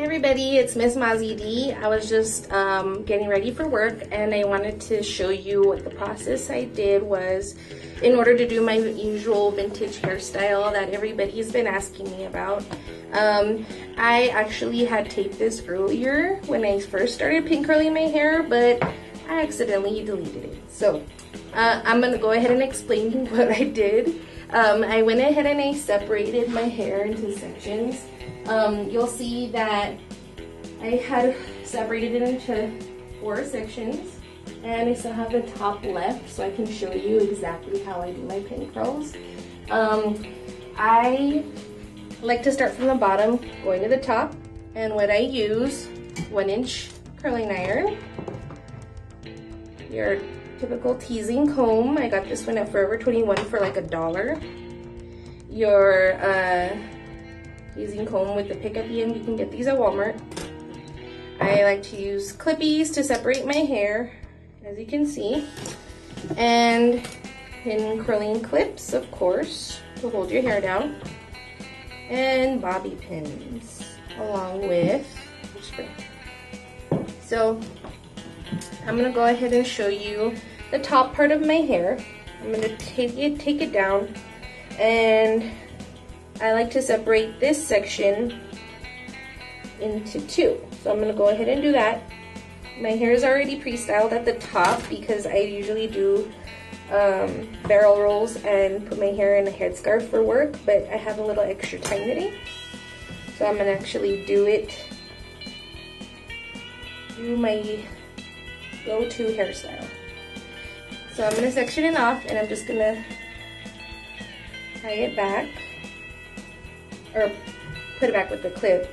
Hi everybody, it's Miss MozzyDee. I was just getting ready for work and I wanted to show you what the process I did was in order to do my usual vintage hairstyle that everybody's been asking me about. I actually had taped this earlier when I first started pin curling my hair, but I accidentally deleted it. So I'm gonna go ahead and explain what I did. I went ahead and I separated my hair into sections. You'll see that I had separated it into 4 sections and I still have the top left so I can show you exactly how I do my pin curls. I like to start from the bottom going to the top, and what I use, 1-inch curling iron, your typical teasing comb. I got this one at Forever 21 for like $1. Your teasing comb with the pick at the end, you can get these at Walmart. I like to use clippies to separate my hair, as you can see, and pin curling clips, of course, to hold your hair down, and bobby pins, along with spring. So I'm gonna go ahead and show you the top part of my hair. I'm gonna take it down, and I like to separate this section into 2. So I'm gonna go ahead and do that. My hair is already pre-styled at the top because I usually do barrel rolls and put my hair in a headscarf for work, but I have a little extra time today. So I'm gonna actually do my go-to hairstyle. So I'm gonna section it off and I'm just gonna tie it back, or put it back with the clip.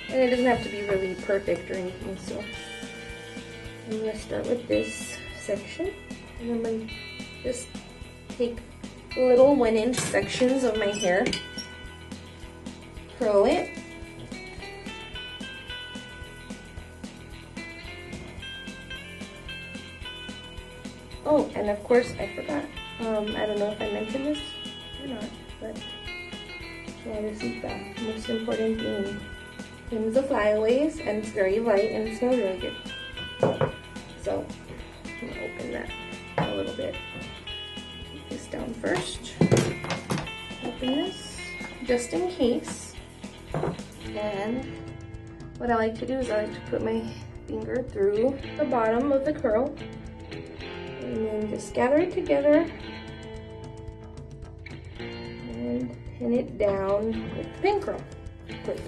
And it doesn't have to be really perfect or anything, so I'm gonna start with this section, and I'm gonna just take little 1-inch sections of my hair, curl it, oh, and of course I forgot, I don't know if I mentioned this or not, but the most important thing. Pins the flyaways, and it's very light and it smells really good. So I'm gonna open that a little bit. Take this down first. Open this just in case. And what I like to do is I like to put my finger through the bottom of the curl and then just gather it together and pin it down with the pin curl clip.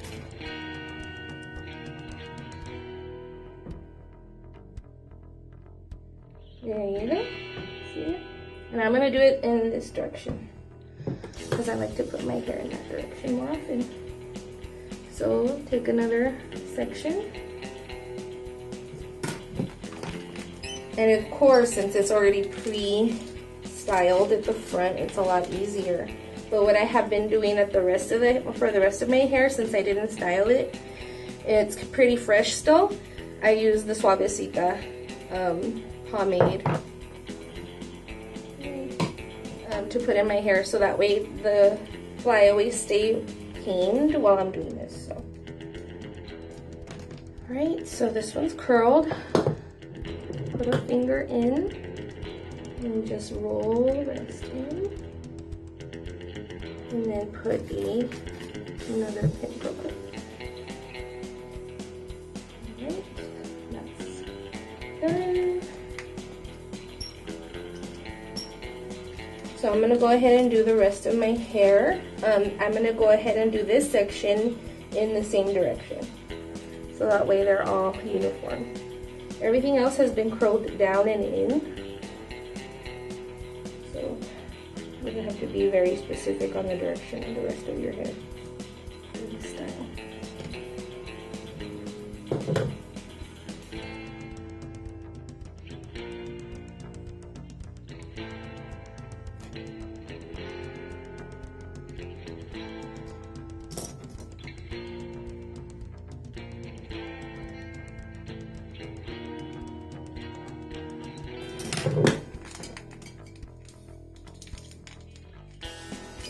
There you go, see it? And I'm gonna do it in this direction because I like to put my hair in that direction more often. So take another section. And of course, since it's already pre-styled at the front, it's a lot easier. But what I have been doing for the rest of my hair, since I didn't style it, it's pretty fresh still, I use the Suavecita pomade to put in my hair, so that way the flyaways stay tamed while I'm doing this. So, alright, so this one's curled. Put a finger in and just roll the rest in, and then put another pin clip. Alright, that's done. So I'm gonna go ahead and do the rest of my hair. I'm gonna go ahead and do this section in the same direction, so that way they're all uniform. Everything else has been curled down and in, so you're gonna have to be very specific on the direction of the rest of your hair in this style.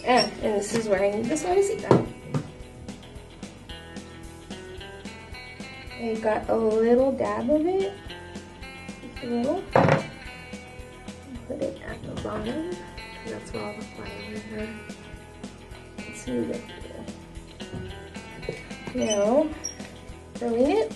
And this is where I need the Suavecita. I got a little dab of it, just a little. Put it at the bottom, that's where all the flowers are. Let's move it here. Now, filling it.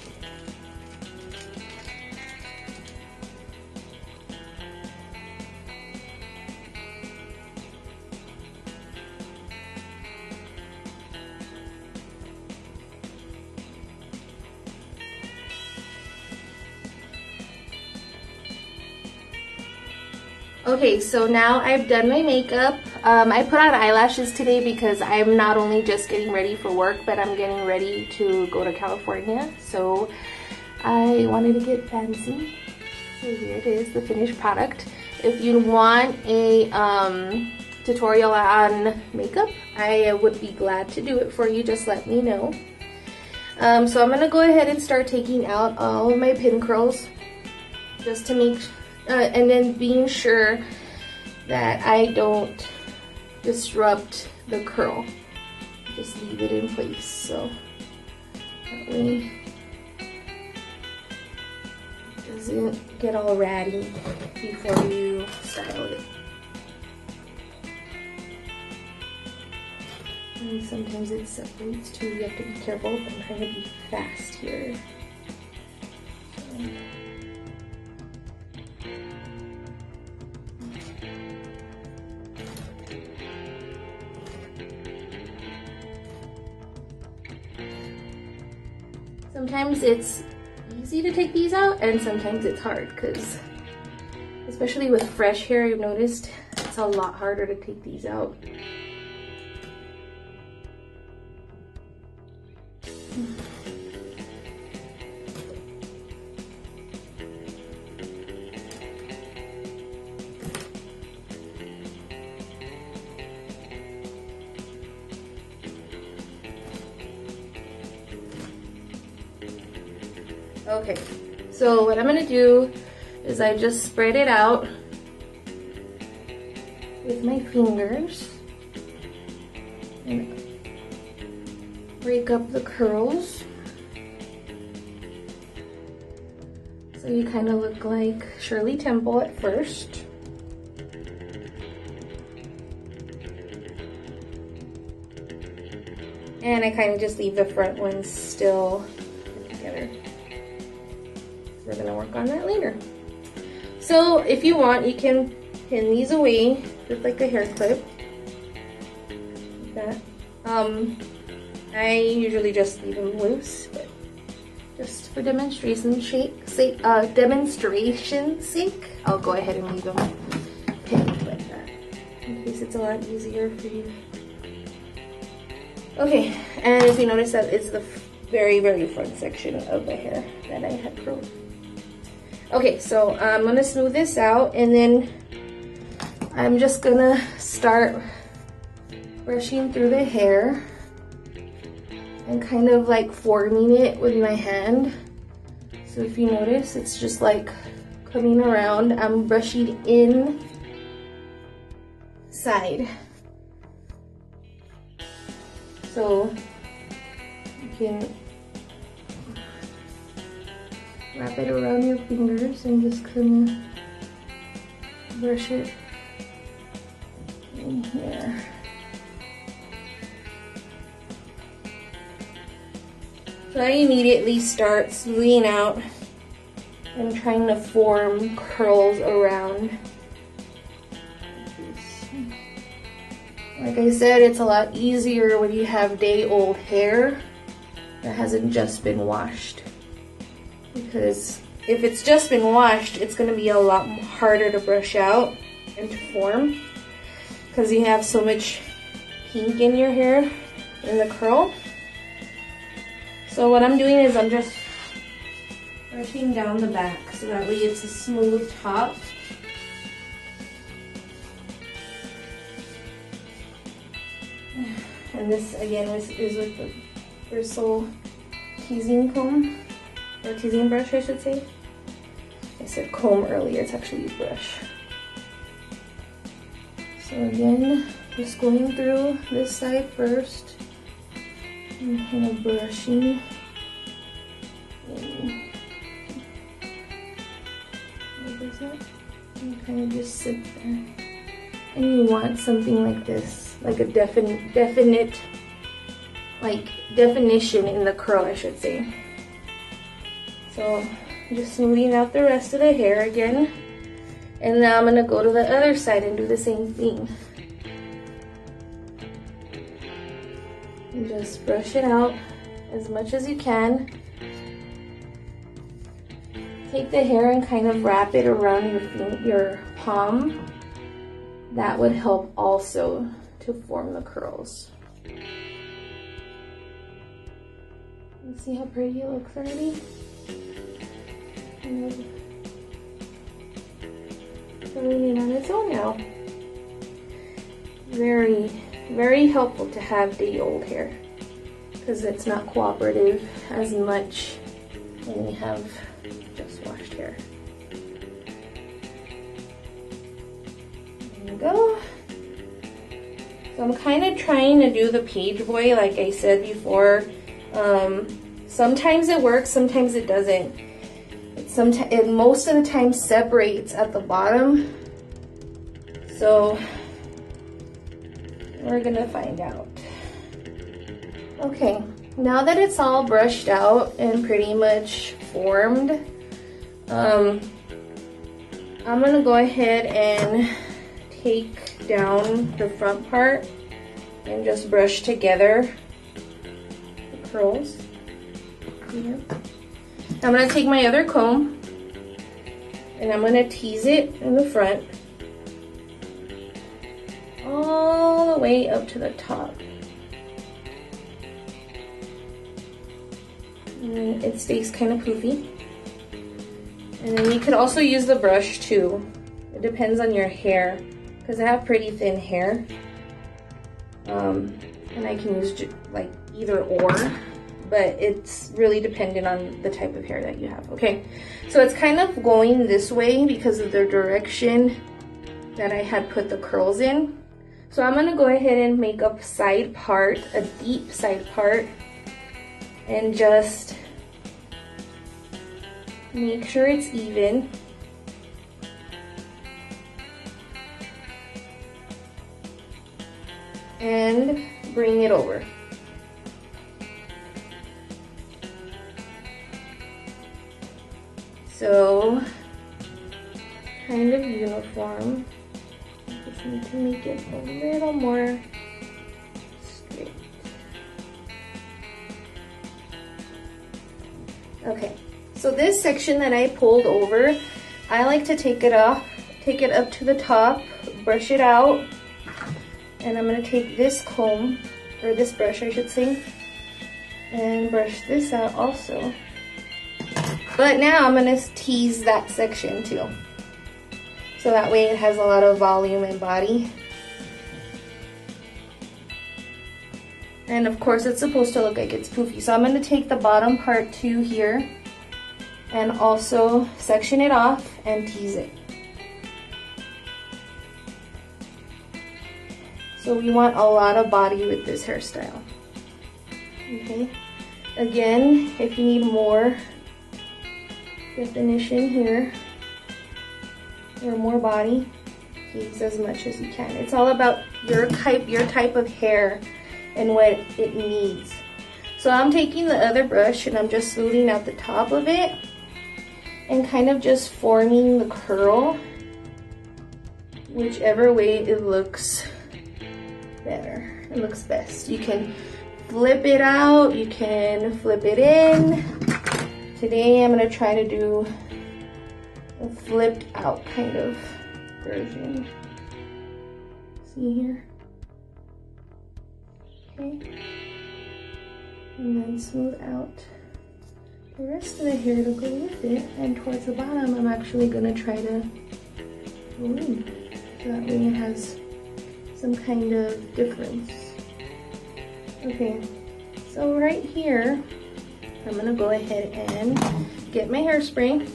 Okay, so now I've done my makeup. I put on eyelashes today because I'm not only just getting ready for work, but I'm getting ready to go to California. So I wanted to get fancy. So here it is, the finished product. If you want a tutorial on makeup, I would be glad to do it for you. Just let me know. So I'm gonna go ahead and start taking out all of my pin curls just to make and then being sure that I don't disrupt the curl. Just leave it in place so that way it doesn't get all ratty before you style it. And sometimes it separates too, you have to be careful. I'm trying to be fast here. So. Sometimes it's easy to take these out and sometimes it's hard because especially with fresh hair, I've noticed it's a lot harder to take these out. Okay, so what I'm gonna do is I just spread it out with my fingers and break up the curls so you kind of look like Shirley Temple at first. And I kind of just leave the front ones still put together. We're gonna work on that later. So if you want, you can pin these away with like a hair clip. Like that. I usually just leave them loose, but just for demonstration's sake, I'll go ahead and leave them pinned like that in case it's a lot easier for you. Okay, and if you notice that it's the very, very front section of the hair that I had curled. Okay, so I'm gonna smooth this out and then I'm just gonna start brushing through the hair and kind of like forming it with my hand. So if you notice, it's just like coming around. I'm brushing inside. So you can wrap it around your fingers and just kind of brush it in here. So I immediately start smoothing out and trying to form curls around. Like I said, it's a lot easier when you have day-old hair that hasn't just been washed. Because if it's just been washed, it's going to be a lot harder to brush out and to form because you have so much pink in your hair in the curl. So what I'm doing is I'm just brushing down the back so that way it's a smooth top. And this again is with the bristle teasing comb. Or teasing brush, I should say. I said comb earlier, it's actually a brush. So again, just going through this side first and kind of brushing in. it. And kind of just sit there. And you want something like this, like a definite, like definition in the curl, I should say. So just smoothing out the rest of the hair again. And now I'm gonna go to the other side and do the same thing. And just brush it out as much as you can. Take the hair and kind of wrap it around your palm. That would help also to form the curls. Let's see how pretty it looks already. Kind of filling it on its own now. Very, very helpful to have day-old hair because it's not cooperative as much when you have just washed hair. There we go. So I'm kind of trying to do the page boy like I said before. Sometimes it works, sometimes it doesn't. It most of the time separates at the bottom. So we're gonna find out. Okay, now that it's all brushed out and pretty much formed, I'm gonna go ahead and take down the front part and just brush together the curls. Here. I'm gonna take my other comb and I'm gonna tease it in the front all the way up to the top. And it stays kind of poofy. And then you could also use the brush too. It depends on your hair because I have pretty thin hair. And I can use like either or, but it's really dependent on the type of hair that you have. Okay, so it's kind of going this way because of the direction that I had put the curls in. So I'm gonna go ahead and make a side part, a deep side part, and just make sure it's even. And bring it over. So, kind of uniform. Just need to make it a little more straight. Okay, so this section that I pulled over, I like to take it off, take it up to the top, brush it out, and I'm gonna take this comb, or this brush I should say, and brush this out also. But now I'm gonna tease that section too. So that way it has a lot of volume and body. And of course it's supposed to look like it's poofy. So I'm gonna take the bottom part too here and also section it off and tease it. So we want a lot of body with this hairstyle. Okay. Again, if you need more definition here or more body, tease as much as you can. It's all about your type of hair and what it needs. So I'm taking the other brush and I'm just smoothing out the top of it and kind of just forming the curl whichever way it looks better. It looks best. You can flip it out, you can flip it in. Today I'm gonna try to do a flipped out kind of version. See here? Okay. And then smooth out the rest of the hair to go with it. And towards the bottom, I'm actually gonna try to roll in. So that way it has some kind of difference. Okay, so right here, I'm gonna go ahead and get my hairspray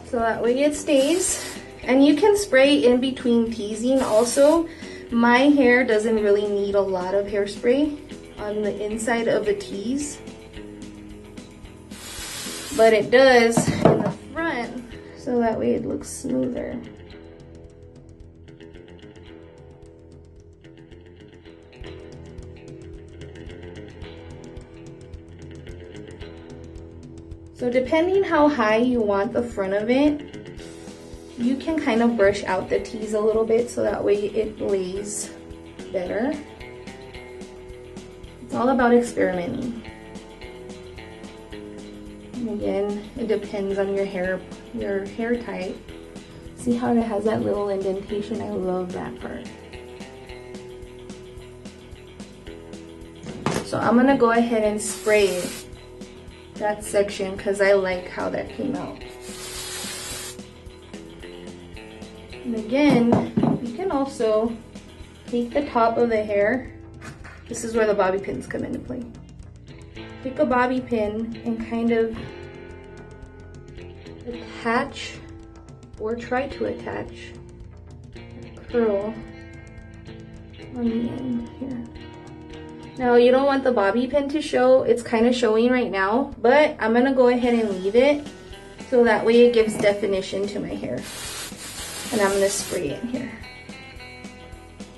so that way it stays. And you can spray in between teasing also. My hair doesn't really need a lot of hairspray on the inside of the tease, but it does in the front. So so that way it looks smoother. So depending how high you want the front of it, you can kind of brush out the tease a little bit so that way it lays better. It's all about experimenting. And again, it depends on your hair type. See how it has that little indentation? I love that part. So I'm gonna go ahead and spray it, that section, because I like how that came out. And again, you can also take the top of the hair. This is where the bobby pins come into play. Take a bobby pin and kind of attach, or try to attach, a curl on the end here. Now you don't want the bobby pin to show, it's kind of showing right now, but I'm gonna go ahead and leave it so that way it gives definition to my hair. And I'm gonna spray it here.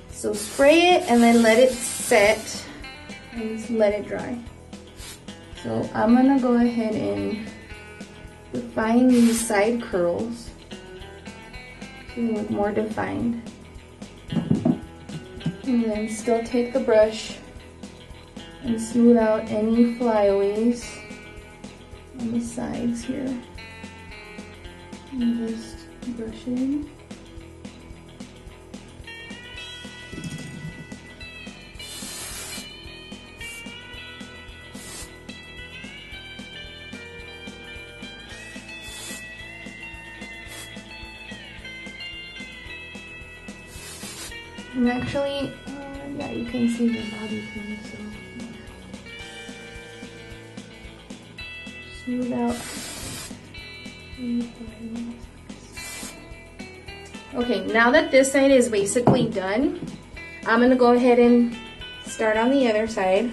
So spray it and then let it set and let it dry. So I'm gonna go ahead and define these side curls to look more defined. And then still take the brush and smooth out any flyaways on the sides here. And just brush it in. And actually, yeah, you can see the bobby pin, so smooth out. Okay, now that this side is basically done, I'm gonna go ahead and start on the other side,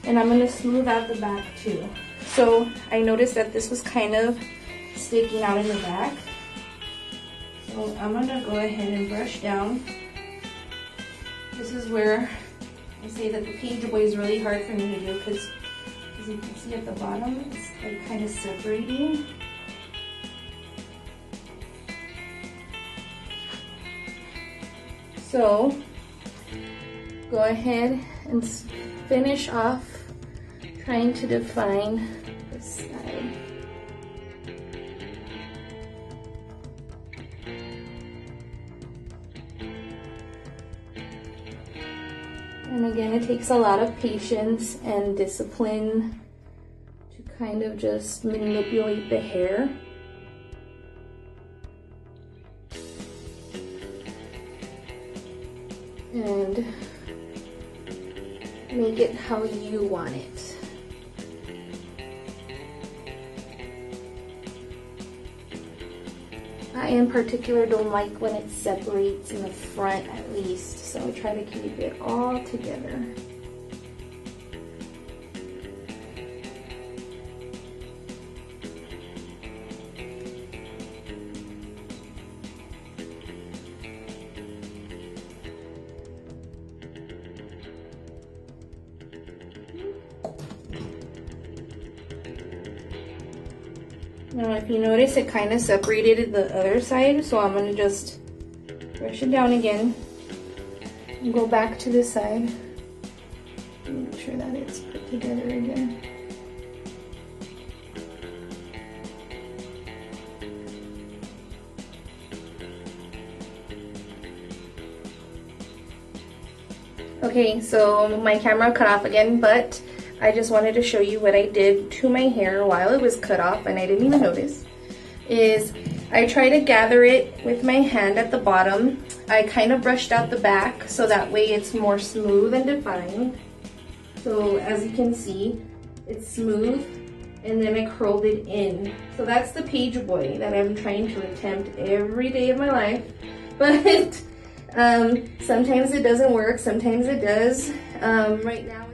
and I'm gonna smooth out the back too. So I noticed that this was kind of sticking out in the back. So I'm gonna go ahead and brush down. This is where I say that the page boy is really hard for me to do because, as you can see at the bottom, it's like kind of separating. So go ahead and finish off trying to define this side. And again, it takes a lot of patience and discipline to kind of just manipulate the hair. And make it how you want it. I in particular don't like when it separates in the front at least, so I try to keep it all together. Now if you notice, it kind of separated the other side, so I'm going to just brush it down again and go back to this side and make sure that it's put together again. Okay, so my camera cut off again, but I just wanted to show you what I did to my hair while it was cut off and I didn't even notice. Is I try to gather it with my hand at the bottom. I kind of brushed out the back so that way it's more smooth and defined. So as you can see, it's smooth, and then I curled it in. So that's the page boy that I'm trying to attempt every day of my life. But sometimes it doesn't work, sometimes it does. Right now,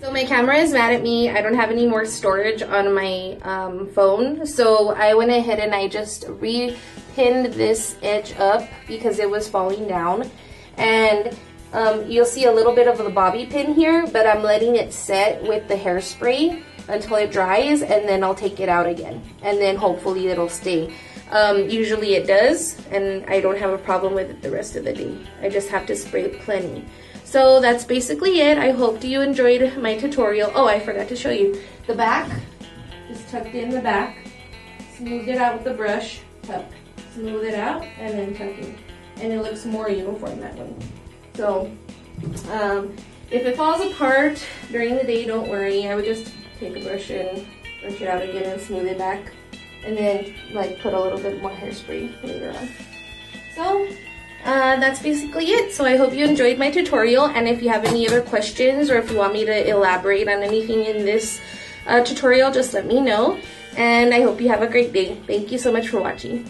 So my camera is mad at me. I don't have any more storage on my phone. So I went ahead and I just re-pinned this edge up because it was falling down. And you'll see a little bit of the bobby pin here, but I'm letting it set with the hairspray until it dries, and then I'll take it out again. And then hopefully it'll stay. Usually it does, and I don't have a problem with it the rest of the day. I just have to spray plenty. So that's basically it. I hope you enjoyed my tutorial. Oh, I forgot to show you. The back is tucked in the back. Smooth it out with the brush. Tuck. Smooth it out and then tuck in. And it looks more uniform that way. So if it falls apart during the day, don't worry. I would just take a brush and brush it out again and smooth it back. And then like put a little bit more hairspray later on. So that's basically it. So I hope you enjoyed my tutorial, and if you have any other questions or if you want me to elaborate on anything in this tutorial, just let me know. And I hope you have a great day. Thank you so much for watching.